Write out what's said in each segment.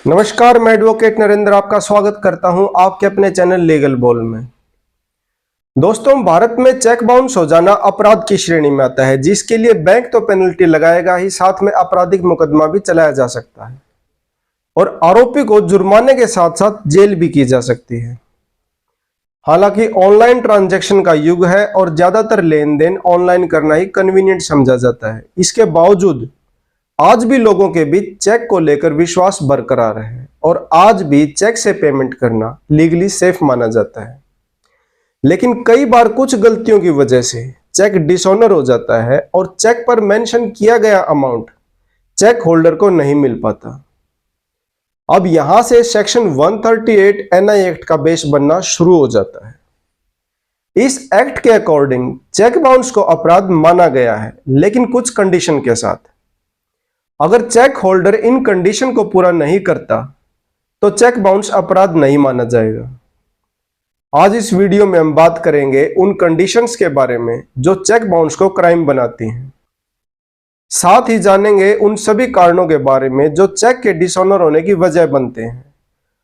नमस्कार, मैं एडवोकेट नरेंद्र आपका स्वागत करता हूं आपके अपने चैनल लीगल बोल में। दोस्तों, भारत में चेक बाउंस हो जाना अपराध की श्रेणी में आता है, जिसके लिए बैंक तो पेनल्टी लगाएगा ही, साथ में आपराधिक मुकदमा भी चलाया जा सकता है और आरोपी को जुर्माने के साथ साथ जेल भी की जा सकती है। हालांकि ऑनलाइन ट्रांजैक्शन का युग है और ज्यादातर लेन देन ऑनलाइन करना ही कन्वीनियंट समझा जाता है। इसके बावजूद आज भी लोगों के बीच चेक को लेकर विश्वास बरकरार है और आज भी चेक से पेमेंट करना लीगली सेफ माना जाता है। लेकिन कई बार कुछ गलतियों की वजह से चेक डिसऑनर हो जाता है और चेक पर मेंशन किया गया अमाउंट चेक होल्डर को नहीं मिल पाता। अब यहां से सेक्शन 138 एनआई एक्ट का बेस बनना शुरू हो जाता है। इस एक्ट के अकॉर्डिंग चेक बाउंस को अपराध माना गया है, लेकिन कुछ कंडीशन के साथ। अगर चेक होल्डर इन कंडीशन को पूरा नहीं करता तो चेक बाउंस अपराध नहीं माना जाएगा। आज इस वीडियो में हम बात करेंगे उन कंडीशंस के बारे में जो चेक बाउंस को क्राइम बनाती हैं। साथ ही जानेंगे उन सभी कारणों के बारे में जो चेक के डिसऑनर होने की वजह बनते हैं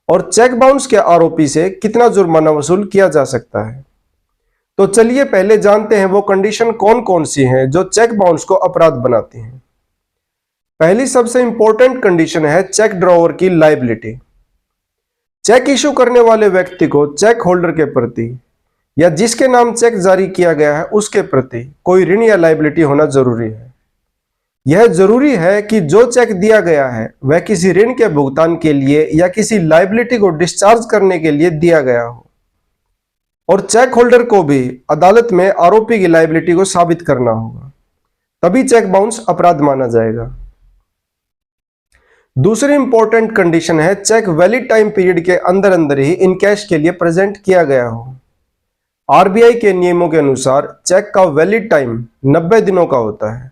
और चेक बाउंस के आरोपी से कितना जुर्माना वसूल किया जा सकता है। तो चलिए पहले जानते हैं वो कंडीशन कौन कौन सी हैं जो चेक बाउंस को अपराध बनाती हैं। पहली सबसे इंपॉर्टेंट कंडीशन है चेक ड्रॉवर की लायबिलिटी। चेक इशू करने वाले व्यक्ति को चेक होल्डर के प्रति या जिसके नाम चेक जारी किया गया है उसके प्रति कोई ऋण या लायबिलिटी होना जरूरी है। यह जरूरी है कि जो चेक दिया गया है वह किसी ऋण के भुगतान के लिए या किसी लायबिलिटी को डिस्चार्ज करने के लिए दिया गया हो और चेक होल्डर को भी अदालत में आरोपी की लायबिलिटी को साबित करना होगा, तभी चेक बाउंस अपराध माना जाएगा। दूसरी इंपॉर्टेंट कंडीशन है चेक वैलिड टाइम पीरियड के अंदर अंदर ही इन कैश के लिए प्रेजेंट किया गया हो। आरबीआई के नियमों के अनुसार चेक का वैलिड टाइम 90 दिनों का होता है।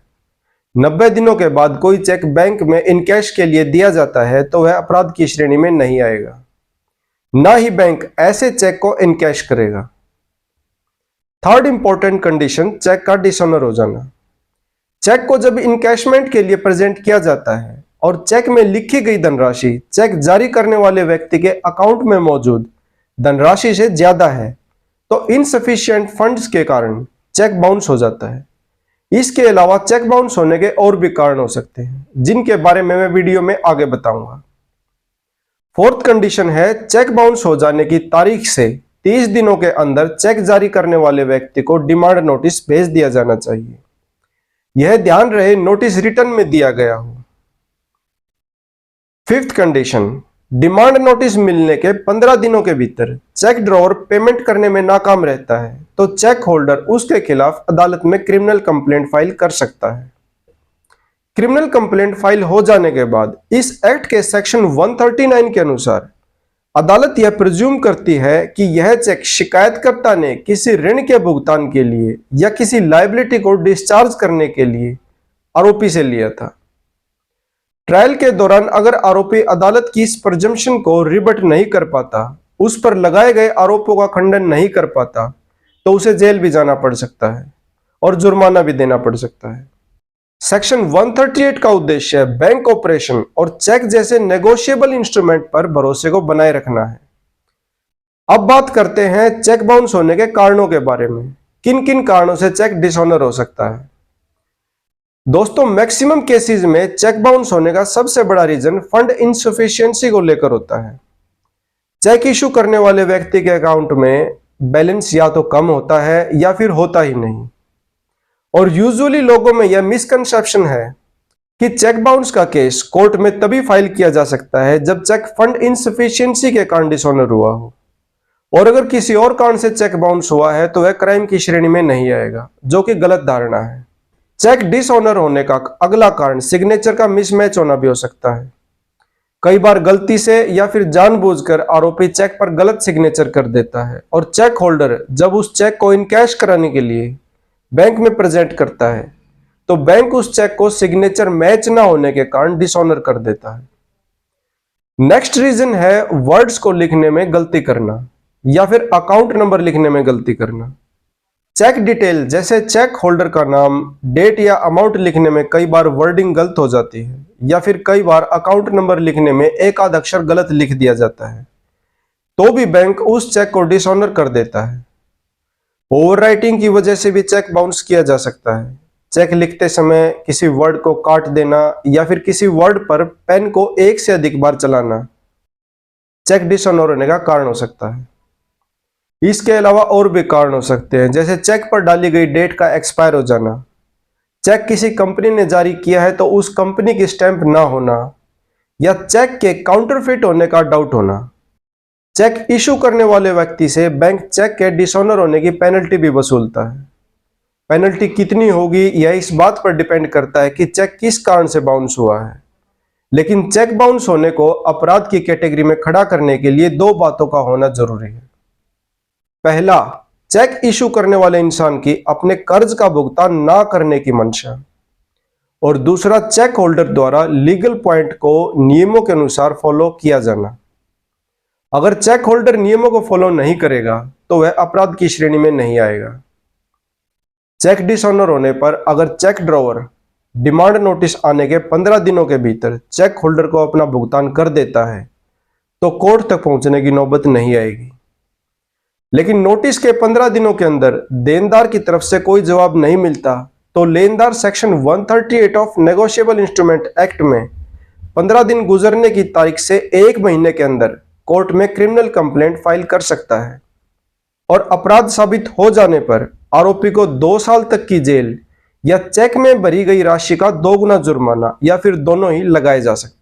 90 दिनों के बाद कोई चेक बैंक में इन कैश के लिए दिया जाता है तो वह अपराध की श्रेणी में नहीं आएगा, ना ही बैंक ऐसे चेक को इन कैश करेगा। थर्ड इंपॉर्टेंट कंडीशन चेक का डिसऑनर हो जाना। चेक को जब इनकैशमेंट के लिए प्रेजेंट किया जाता है और चेक में लिखी गई धनराशि चेक जारी करने वाले व्यक्ति के अकाउंट में मौजूद धनराशि से ज्यादा है तो इनसफिशिएंट फंड्स के कारण चेक बाउंस हो जाता है। इसके अलावा चेक बाउंस होने के और भी कारण हो सकते हैं, जिनके बारे में मैं वीडियो में आगे बताऊंगा। फोर्थ कंडीशन है चेक बाउंस हो जाने की तारीख से 30 दिनों के अंदर चेक जारी करने वाले व्यक्ति को डिमांड नोटिस भेज दिया जाना चाहिए। यह ध्यान रहे नोटिस रिटर्न में दिया गया हो। फिफ्थ कंडीशन, डिमांड नोटिस मिलने के 15 दिनों के भीतर चेक ड्रॉवर पेमेंट करने में नाकाम रहता है तो चेक होल्डर उसके खिलाफ अदालत में क्रिमिनल कंप्लेंट फाइल कर सकता है। क्रिमिनल कंप्लेंट फाइल हो जाने के बाद इस एक्ट के सेक्शन 139 के अनुसार अदालत यह प्रिज्यूम करती है कि यह चेक शिकायतकर्ता ने किसी ऋण के भुगतान के लिए या किसी लायबिलिटी को डिस्चार्ज करने के लिए आरोपी से लिया था। ट्रायल के दौरान अगर आरोपी अदालत की इस प्रिजम्पशन को रिबट नहीं कर पाता, उस पर लगाए गए आरोपों का खंडन नहीं कर पाता, तो उसे जेल भी जाना पड़ सकता है और जुर्माना भी देना पड़ सकता है। सेक्शन 138 का उद्देश्य बैंक ऑपरेशन और चेक जैसे नेगोशिएबल इंस्ट्रूमेंट पर भरोसे को बनाए रखना है। अब बात करते हैं चेक बाउंस होने के कारणों के बारे में। किन किन कारणों से चेक डिसऑनर हो सकता है? दोस्तों, मैक्सिमम केसेस में चेक बाउंस होने का सबसे बड़ा रीजन फंड इनसफिशिएंसी को लेकर होता है। चेक इशू करने वाले व्यक्ति के अकाउंट में बैलेंस या तो कम होता है या फिर होता ही नहीं। और यूजुअली लोगों में यह मिसकंसेप्शन है कि चेक बाउंस का केस कोर्ट में तभी फाइल किया जा सकता है जब चेक फंड इनसफिशिएंसी के कारण डिसऑनर हुआ हो, और अगर किसी और कारण से चेक बाउंस हुआ है तो वह क्राइम की श्रेणी में नहीं आएगा, जो कि गलत धारणा है। चेक डिसऑनर होने का अगला कारण सिग्नेचर का मिसमैच होना भी हो सकता है। कई बार गलती से या फिर जानबूझकर आरोपी चेक पर गलत सिग्नेचर कर देता है और चेक होल्डर जब उस चेक को इनकैश कराने के लिए बैंक में प्रेजेंट करता है तो बैंक उस चेक को सिग्नेचर मैच ना होने के कारण डिसऑनर कर देता है। नेक्स्ट रीजन है वर्ड्स को लिखने में गलती करना या फिर अकाउंट नंबर लिखने में गलती करना। चेक डिटेल जैसे चेक होल्डर का नाम, डेट या अमाउंट लिखने में कई बार वर्डिंग गलत हो जाती है, या फिर कई बार अकाउंट नंबर लिखने में एक आध अक्षर गलत लिख दिया जाता है, तो भी बैंक उस चेक को डिसऑनर कर देता है। ओवरराइटिंग की वजह से भी चेक बाउंस किया जा सकता है। चेक लिखते समय किसी वर्ड को काट देना या फिर किसी वर्ड पर पेन को एक से अधिक बार चलाना चेक डिसऑनर होने का कारण हो सकता है। इसके अलावा और भी कारण हो सकते हैं, जैसे चेक पर डाली गई डेट का एक्सपायर हो जाना, चेक किसी कंपनी ने जारी किया है तो उस कंपनी की स्टैंप ना होना, या चेक के काउंटरफिट होने का डाउट होना। चेक इशू करने वाले व्यक्ति से बैंक चेक के डिसऑनर होने की पेनल्टी भी वसूलता है। पेनल्टी कितनी होगी यह इस बात पर डिपेंड करता है कि चेक किस कारण से बाउंस हुआ है, लेकिन चेक बाउंस होने को अपराध की कैटेगरी में खड़ा करने के लिए दो बातों का होना जरूरी है। पहला, चेक इशू करने वाले इंसान की अपने कर्ज का भुगतान ना करने की मंशा, और दूसरा, चेक होल्डर द्वारा लीगल पॉइंट को नियमों के अनुसार फॉलो किया जाना। अगर चेक होल्डर नियमों को फॉलो नहीं करेगा तो वह अपराध की श्रेणी में नहीं आएगा। चेक डिसऑनर होने पर अगर चेक ड्रॉवर डिमांड नोटिस आने के 15 दिनों के भीतर चेक होल्डर को अपना भुगतान कर देता है तो कोर्ट तक पहुंचने की नौबत नहीं आएगी। लेकिन नोटिस के 15 दिनों के अंदर देनदार की तरफ से कोई जवाब नहीं मिलता तो लेनदार section 138 of negotiable instrument act में 15 दिन गुजरने की तारीख से 1 महीने के अंदर कोर्ट में क्रिमिनल कंप्लेंट फाइल कर सकता है, और अपराध साबित हो जाने पर आरोपी को 2 साल तक की जेल या चेक में भरी गई राशि का 2 गुना जुर्माना या फिर दोनों ही लगाए जा सकते हैं।